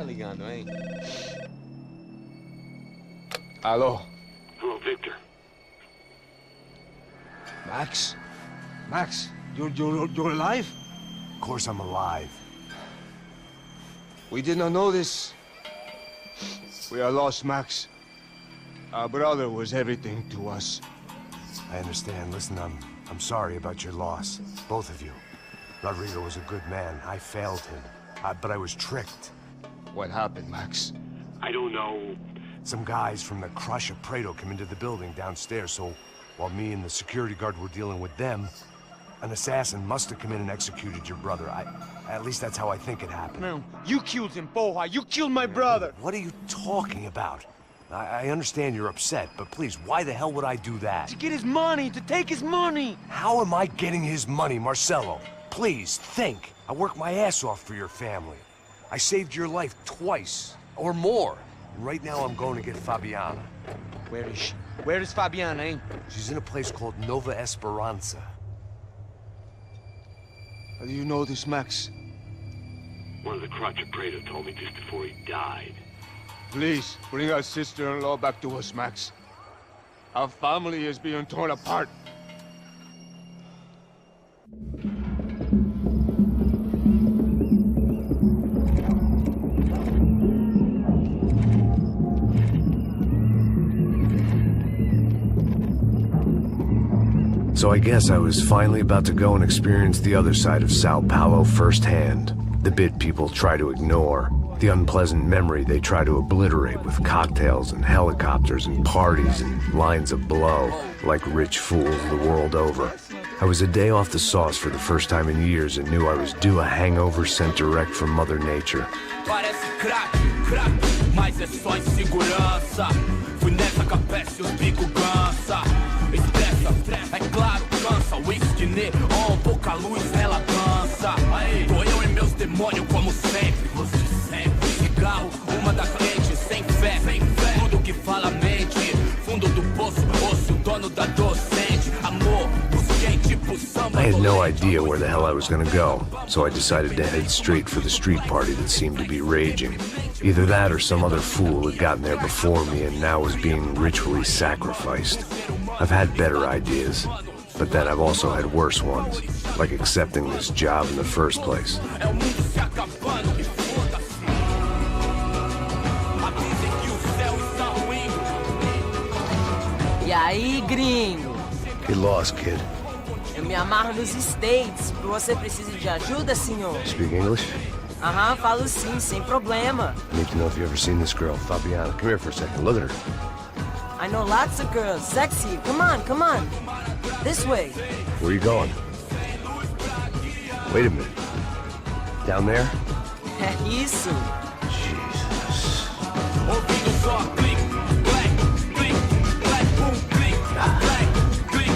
ligando, hein? Alô? Hello, Victor. Max? Max, you're alive? Of course I'm alive. We did not know this. We are lost, Max. Our brother was everything to us. I understand. Listen, I'm sorry about your loss. Both of you. Rodrigo was a good man. I failed him. But I was tricked. What happened, Max? I don't know. Some guys from the Crush of Prado came into the building downstairs, so while me and the security guard were dealing with them, an assassin must have come in and executed your brother. At least that's how I think it happened. No, you killed him, Porra. You killed my brother. What are you talking about? I understand you're upset, but please, why the hell would I do that? To get his money, to take his money. How am I getting his money, Marcelo? Please, think. I worked my ass off for your family. I saved your life twice, or more. And right now I'm going to get Fabiana. Where is she? Where is Fabiana, eh? She's in a place called Nova Esperanza. How do you know this, Max? One of the Crotch of Prado told me just before he died. Please, bring our sister-in-law back to us, Max. Our family is being torn apart. So I guess I was finally about to go and experience the other side of Sao Paulo firsthand. The bit people try to ignore. The unpleasant memory they try to obliterate with cocktails and helicopters and parties and lines of blow, like rich fools the world over. I was a day off the sauce for the first time in years and knew I was due a hangover sent direct from Mother Nature. Parece crack, mas é só insegurança. Fui nessa capeste, os bico cansa. Estressa, é claro, cansa. Whisky, neon, pouca luz, ela dança. Tô eu e meus demônios como sempre. Você sempre. Cigarro, uma da frente, sem fé. Tudo que fala mente. Fundo do poço, osso, dono da docente. Amor, busquei tipo samba. I had no idea where the hell I was gonna go, so I decided to head straight for the street party that seemed to be raging. Either that or some other fool had gotten there before me and now was being ritually sacrificed. I've had better ideas, but then I've also had worse ones, like accepting this job in the first place. E aí, gringo? Get lost, kid. Eu me amarro nos States. Você precisa de ajuda, senhor? Speak English? Aham, falo sim, sem problema. I need to know if you've ever seen this girl, Fabiana. Come here for a second. Look at her. I know lots of girls. Sexy. Come on, come on. This way. Where are you going? Wait a minute. Down there? É isso. Jesus.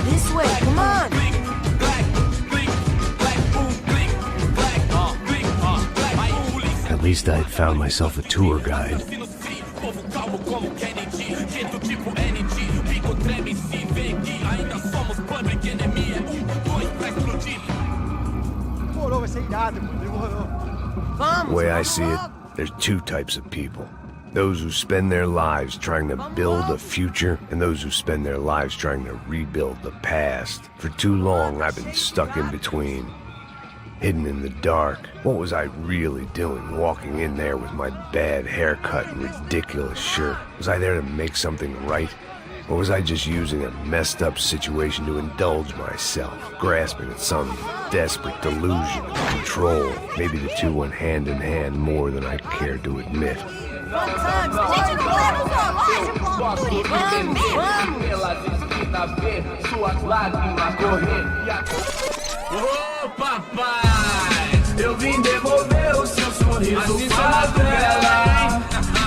This way, come on. At least I'd found myself a tour guide. The way I see it, there's two types of people. Those who spend their lives trying to build a future, and those who spend their lives trying to rebuild the past. For too long, I've been stuck in between. Hidden in the dark. What was I really doing, walking in there with my bad haircut and ridiculous shirt? Was I there to make something right? Or was I just using a messed up situation to indulge myself, grasping at some desperate delusion of control? Maybe the two went hand in hand more than I cared to admit. Ô papai, eu vim devolver o seu sorriso favela.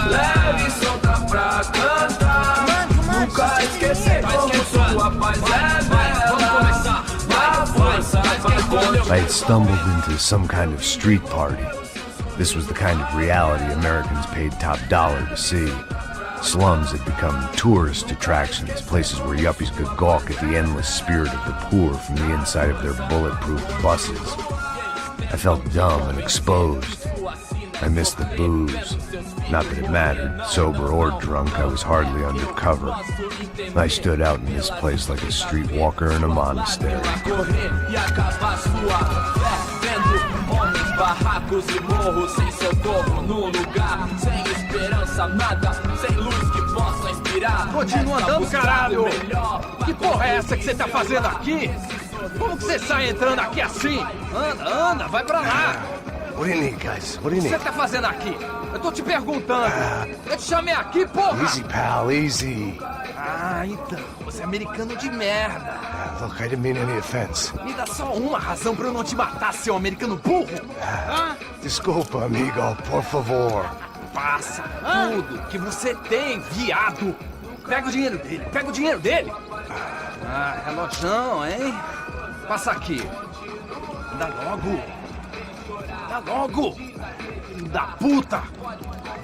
Leve e solta pra cantar. Nunca esquecer como sua paz é bela. Dá força pra I had stumbled into some kind of street party. This was the kind of reality Americans paid top dollar to see. Slums had become tourist attractions, places where yuppies could gawk at the endless spirit of the poor from the inside of their bulletproof buses. I felt dumb and exposed. I missed the booze, Not that it mattered. Sober or drunk, I was hardly undercover. I stood out in this place like a streetwalker in a monastery. Barracos e morros sem socorro no lugar, sem esperança, nada, sem luz que possa inspirar. Continua andando, caralho! Que porra é essa que você tá fazendo aqui? Como que você sai entrando aqui assim? Anda, vai pra lá! What do you need, guys? What do you O que need? você tá fazendo aqui? Eu tô te perguntando. Eu te chamei aqui, porra! Easy, pal, easy. Ah, então, você é americano de merda. Look, I didn't mean any offense. Me dá só uma razão pra eu não te matar, seu americano burro. Desculpa, amigo, por favor. Passa tudo que você tem, viado. Pega o dinheiro dele, Ah, relojão, hein? Passa aqui. Dá logo. Filho da puta.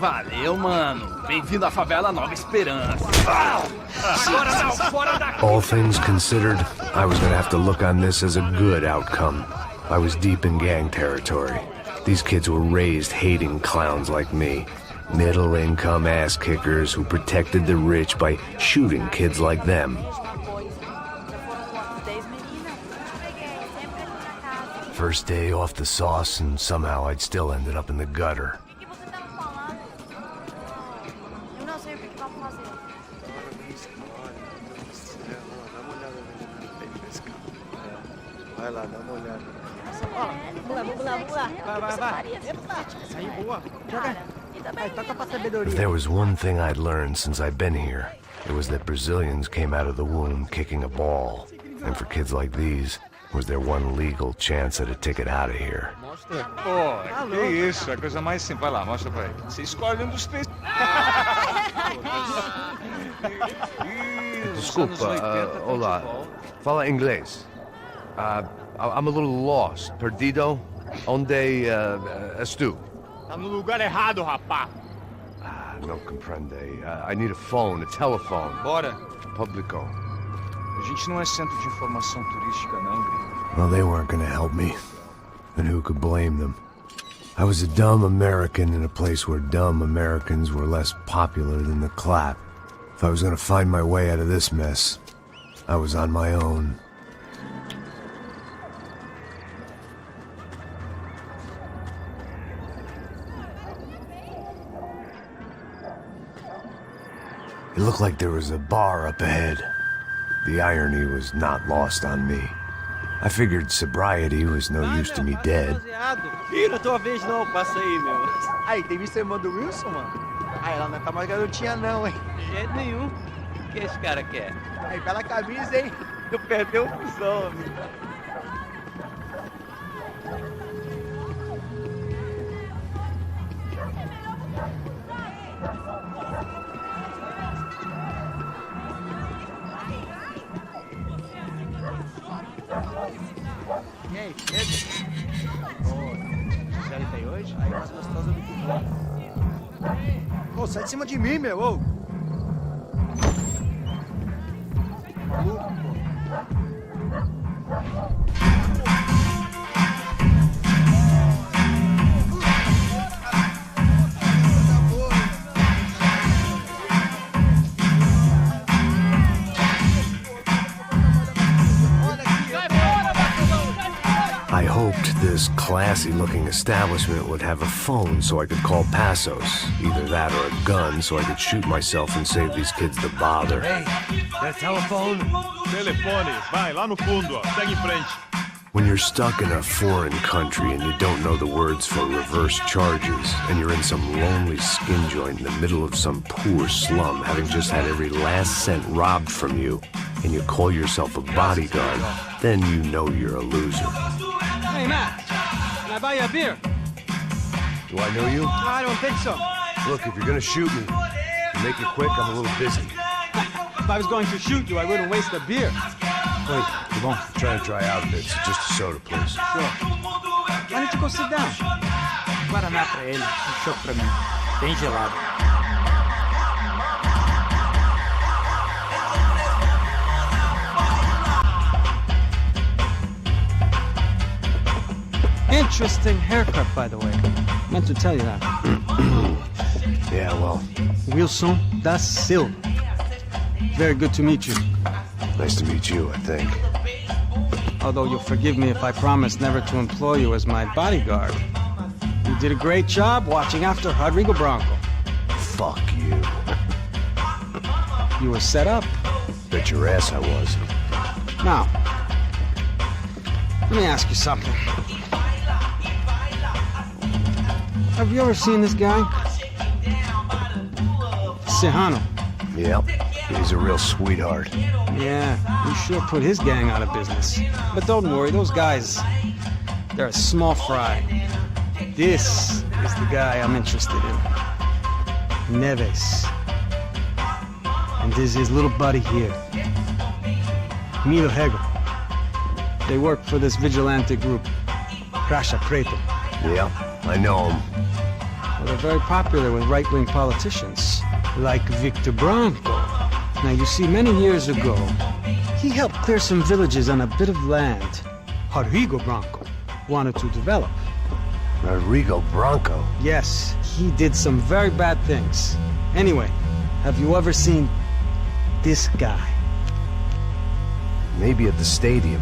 Valeu, mano. Bem-vindo à favela Nova Esperança. Agora não, fora daqui. All things considered, I was gonna have to look on this as a good outcome. I was deep in gang territory. These kids were raised hating clowns like me. Middle-income ass-kickers who protected the rich by shooting kids like them. First day off the sauce, and somehow I'd still ended up in the gutter. Vai lá, dá uma olhada. Vamos lá. Vai. Aí, boa. Vai, toca pra sabedoria. If there was one thing I'd learned since I've been here, it was that Brazilians came out of the womb kicking a ball. And for kids like these, was their one legal chance at a ticket out of here. Pô, que isso, é a coisa mais simples. Vai lá, mostra pra ele. Você escolhe um dos três. Desculpa, olá. Fala inglês. I'm a little lost. Perdido? Onde estou? Tá no lugar errado, rapá. Não compreende. I need a phone, a telephone. Bora. Publico. A gente não é centro de informação turística, não, gringo. Well, they weren't gonna help me. And who could blame them? I was a dumb American in a place where dumb Americans were less popular than the clap. If I was gonna find my way out of this mess, I was on my own. It looked like there was a bar up ahead. The irony was not lost on me. I figured sobriety was no use to me dead. Ih, não é tua vez não, passa aí, meu. Aí, tem visto a irmã do Wilson, mano? Aí, ela não tá mais garotinha não, hein? De jeito nenhum. O que esse cara quer? Aí, pela camisa, hein? Eu perdi o fusão, amigo. E aí, Pedro? Ô, Zé tem hoje? Aí, mais gostosa do que bom. Ô, sai de cima de mim, meu, ô! Maluco, pô. I hoped this classy-looking establishment would have a phone so I could call Passos. Either that or a gun so I could shoot myself and save these kids the bother. Hey, got a telephone? Telefone, vai, lá no fundo, ó. Segue em frente. When you're stuck in a foreign country and you don't know the words for reverse charges, and you're in some lonely skin joint in the middle of some poor slum, having just had every last cent robbed from you, and you call yourself a bodyguard, then you know you're a loser. Hey, Matt, can I buy you a beer? Do I know you? I don't think so. Look, if you're gonna shoot me, make it quick, I'm a little busy. If I was going to shoot you, I wouldn't waste a beer. Wait, come on. Trying to dry out a bit. Just a soda, please. Sure. Why don't you go sit down? Guaraná pra ele, chopp pra mim. Bem gelado. Interesting haircut, by the way. Meant to tell you that. Yeah, well, Wilson da Silva. Very good to meet you. nice to meet you, I think. Although you'll forgive me if I promise never to employ you as my bodyguard. You did a great job watching after Rodrigo Bronco. Fuck you. You were set up. Bet your ass I was. Now, let me ask you something. Have you ever seen this guy? Serrano. Yep, he's a real sweetheart. Yeah, you sure put his gang out of business. But don't worry, those guys, they're a small fry. This is the guy I'm interested in. Neves. And this is his little buddy here. Milo Hegel. They work for this vigilante group, Caixa Preto. Yep, I know him. Well, they're very popular with right-wing politicians, like Victor Bronco. Now, you see, many years ago, he helped clear some villages on a bit of land Rodrigo Bronco wanted to develop. Rodrigo Bronco? Yes, he did some very bad things. Anyway, have you ever seen this guy? Maybe at the stadium.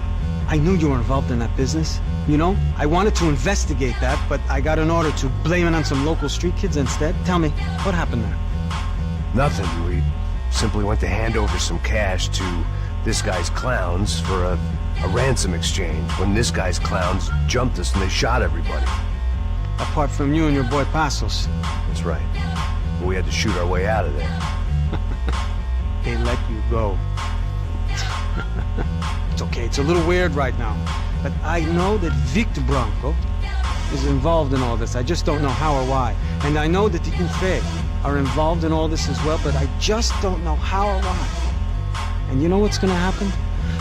I knew you were involved in that business. You know, I wanted to investigate that, but I got an order to blame it on some local street kids instead. Tell me, what happened there? Nothing. We simply went to hand over some cash to this guy's clowns for a ransom exchange when this guy's clowns jumped us and they shot everybody. Apart from you and your boy Passos. That's right. We had to shoot our way out of there. They let you go. It's okay, it's a little weird right now. But I know that Victor Bronco is involved in all this. I just don't know how or why. And I know that the UFE are involved in all this as well, but I just don't know how or why. And you know what's gonna happen?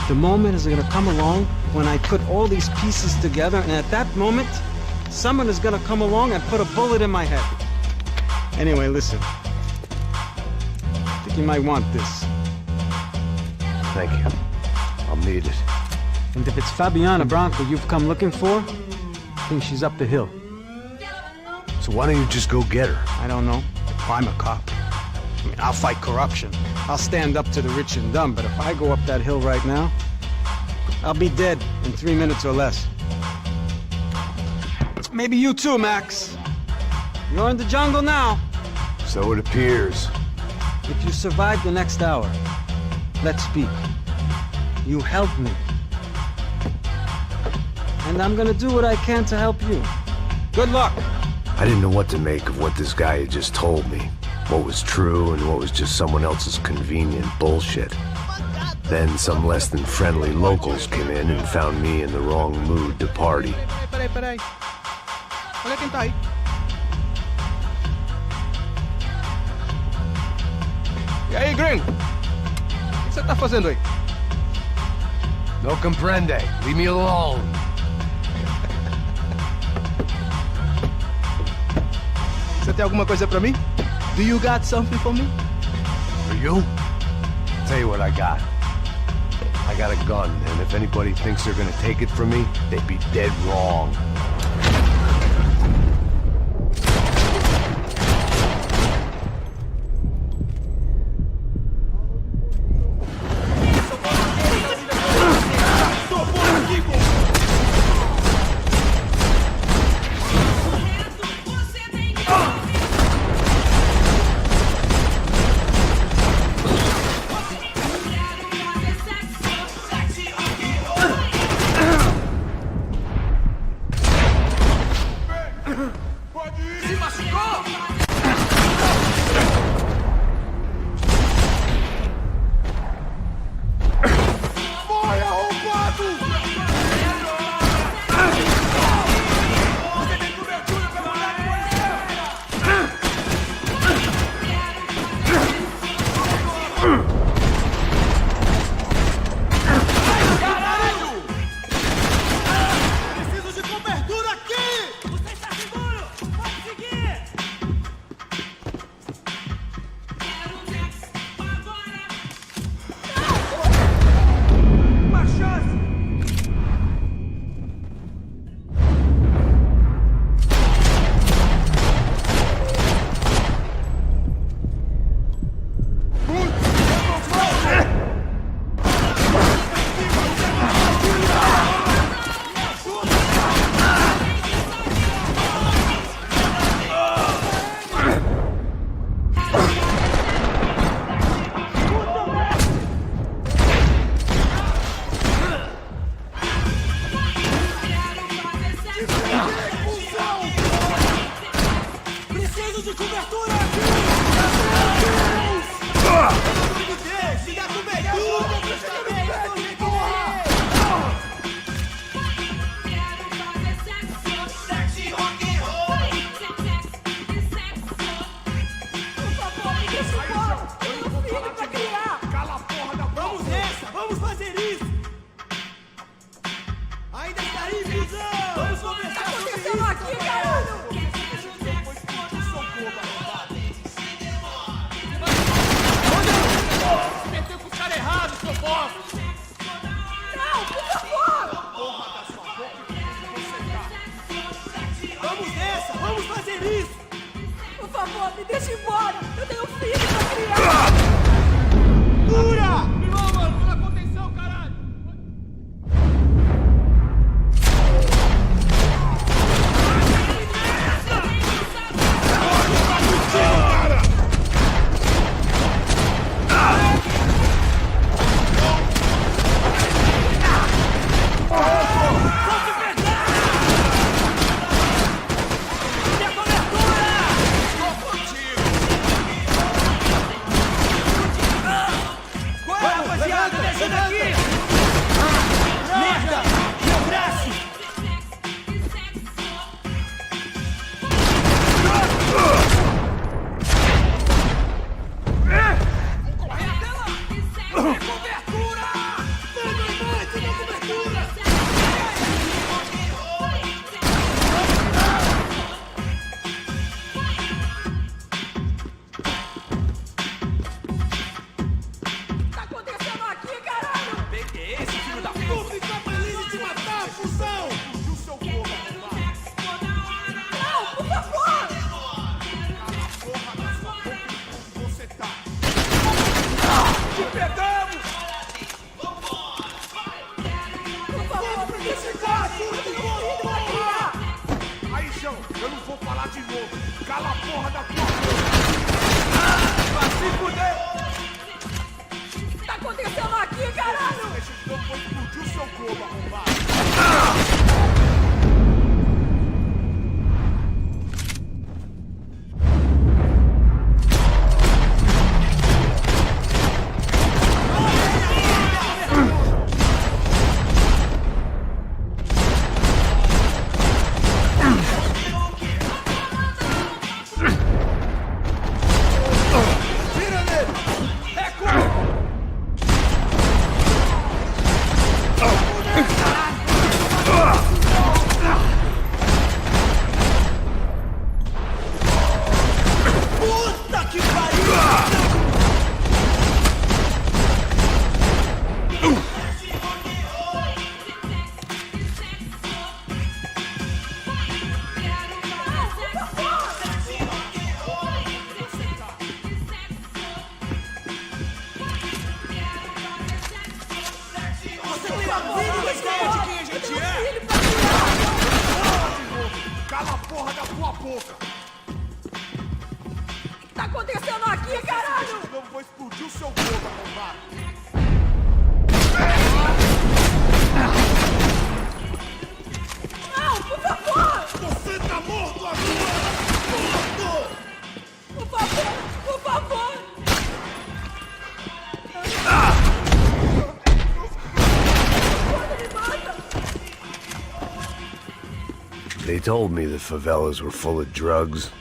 The moment is gonna come along when I put all these pieces together, and at that moment, someone is gonna come along and put a bullet in my head. Anyway, listen. I think you might want this. Thank you. I'll need it. And if it's Fabiana Bronco you've come looking for, I think she's up the hill. So why don't you just go get her? I don't know. I'm a cop. I mean, I'll fight corruption. I'll stand up to the rich and dumb, but if I go up that hill right now, I'll be dead in 3 minutes or less. Maybe you too, Max. You're in the jungle now. So it appears. If you survive the next hour, let's speak. You help me. And I'm gonna do what I can to help you. Good luck. I didn't know what to make of what this guy had just told me. What was true and what was just someone else's convenient bullshit. Then some less than friendly locals came in and found me in the wrong mood to party. Peraí. Olha quem tá aí. E aí, gringo? O que você tá fazendo aí? No comprende. Leave me alone. Você tem alguma coisa pra mim? Do you got something for me? For you? Tell you what I got. I got a gun, and if anybody thinks they're gonna take it from me, they'd be dead wrong. Preciso de cobertura aqui! Me dá cobertura! Sexy rock and roll! Por favor, me deixa embora. Eu tenho um filho pra criar. Cala a porra da boca! Vamos nessa! Vamos fazer isso! Ainda está aí, visão! Vamos conversar sobre isso! Acontecendo aqui, caralho. Se meteu com o cara errado, seu bosta! Não, por favor. Porra da sua boca e você tá! Vamos nessa! Vamos fazer isso! Por favor, me deixa embora. Eu tenho um filho pra criar. Dura! Irmão, mano, pela contenção, caralho! Tá acontecendo aqui, caralho. Esse filho da puta! Vou ficar feliz de te matar, fusão! E o seu corpo, Não, por favor. porra da sua boca e você tá! Te pegamos! Por favor, me deixa embora. Eu tenho um filho pra criar. Aí, João, eu não vou falar de novo! Cala a porra da tua boca! Vai se fuder! Tá acontecendo aqui, caralho. Deixa que não vou explodir o seu corpo, arrombado! Tira nele! Recua! Puta que pariu! Você tem a mínima ideia de quem a gente é? Filho pra criar. Cala a porra da tua boca! Tá acontecendo aqui, caralho. Senão eu vou explodir o seu corpo, arrombado! Não, por favor. Você tá morto agora! Morto! Por favor, por favor. Quando me mata. They told me the favelas were full of drugs.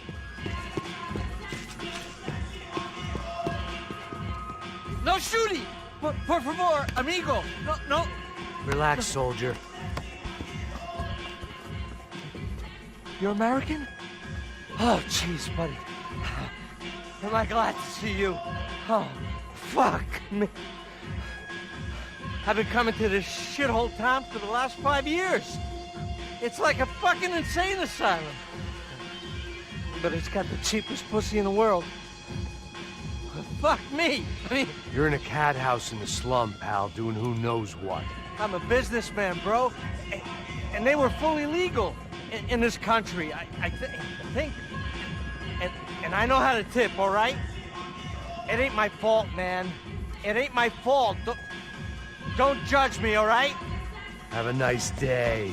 No shooting! Por favor, amigo! No, no! Relax, soldier. You're American? Oh, jeez, buddy. Am I glad to see you? Oh, fuck me. I've been coming to this shithole town for the last 5 years. It's like a fucking insane asylum. But it's got the cheapest pussy in the world. Fuck me. I mean, You're in a cat house in the slum, pal, doing who knows what. I'm a businessman, bro. And they were fully legal in this country, I think. And I know how to tip, all right? It ain't my fault, man. It ain't my fault. Don't judge me, all right? Have a nice day.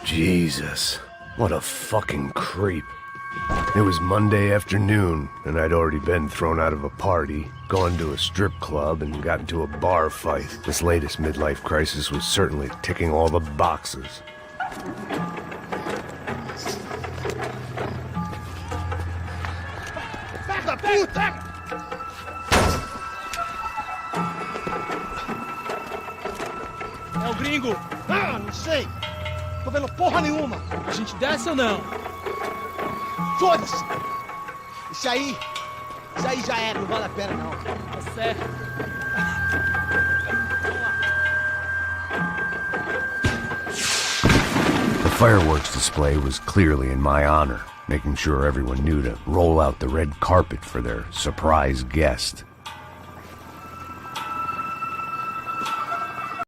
Jesus, what a fucking creep. It was Monday afternoon, and I'd already been thrown out of a party, gone to a strip club, and got into a bar fight. This latest midlife crisis was certainly ticking all the boxes. Da puta! É o gringo. Ah, não sei. Tô vendo porra nenhuma. A gente desce ou não? Foda-se. Isso aí já era, não vale a pena não. Tá certo. The fireworks display was clearly in my honor, making sure everyone knew to roll out the red carpet for their surprise guest.